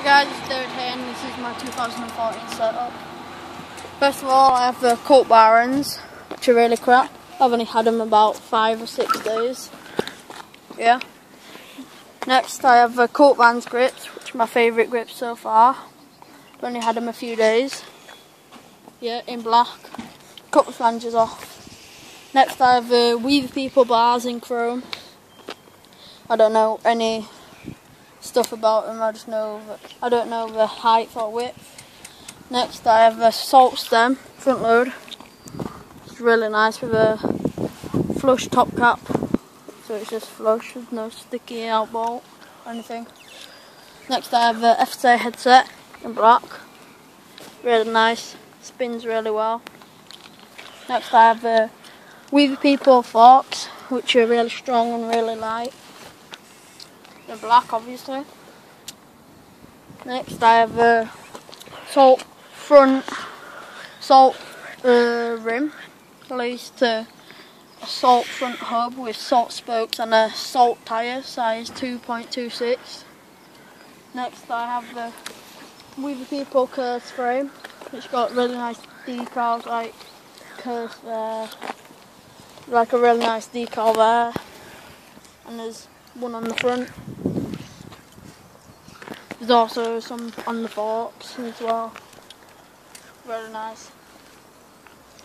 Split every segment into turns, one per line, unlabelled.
guys, it's David here and this is my 2014 setup. First of all, I have the Colt Barons, which are really crap. I've only had them about 5 or 6 days. Yeah. Next I have the Colt Vans grips, which are my favourite grips so far. I've only had them a few days. Yeah, in black. Cut the flanges off. Next I have the Weaver People bars in chrome. I don't know any stuff about them, I don't know the height or width. Next I have a salt stem front load. It's really nice with a flush top cap, so it's just flush with no sticky out bolt or anything. Next I have the FSA headset in black, really nice, spins really well. Next I have the Weaver People forks, which are really strong and really light. They're black, obviously. Next I have a salt rim, released to a salt front hub with salt spokes and a salt tyre size 2.26. Next I have the Weaver People curse frame, which got really nice decals like curse there, like a really nice decal there, and there's one on the front. There's also some on the forks as well. Really nice.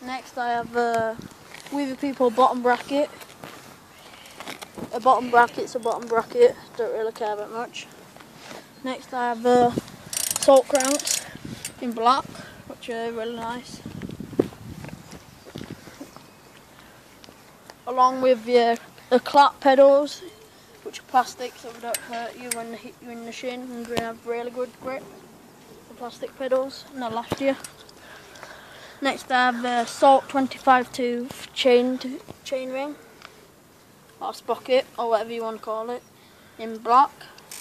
Next I have the Weaver People bottom bracket. A bottom bracket's a bottom bracket, don't really care that much. Next I have the salt cranks in black, which are really nice. Along with the clap pedals, which are plastic, so they don't hurt you when they hit you in the shin, and they have really good grip. The plastic pedals, and they'll last you. Next I have the Salt 25 tooth chain ring, or sprocket, or whatever you want to call it, in black,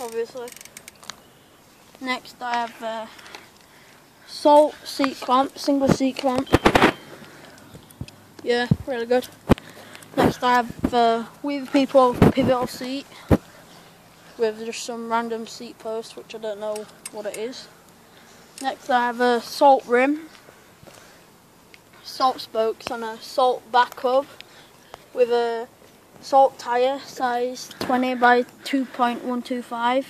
obviously. Next I have the Salt seat clamp, single seat clamp. Yeah, really good. Next I have the Weaver People pivotal seat with just some random seat post, which I don't know what it is. Next I have a salt rim, salt spokes and a salt back hub with a salt tyre size 20 by 2.125,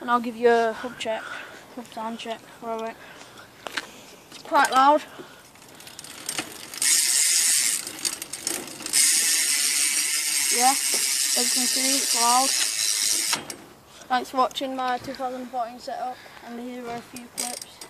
and I'll give you a hub sound check for it. It's quite loud. Yeah, as you can see, it's loud. Thanks for watching my 2014 setup, and here are a few clips.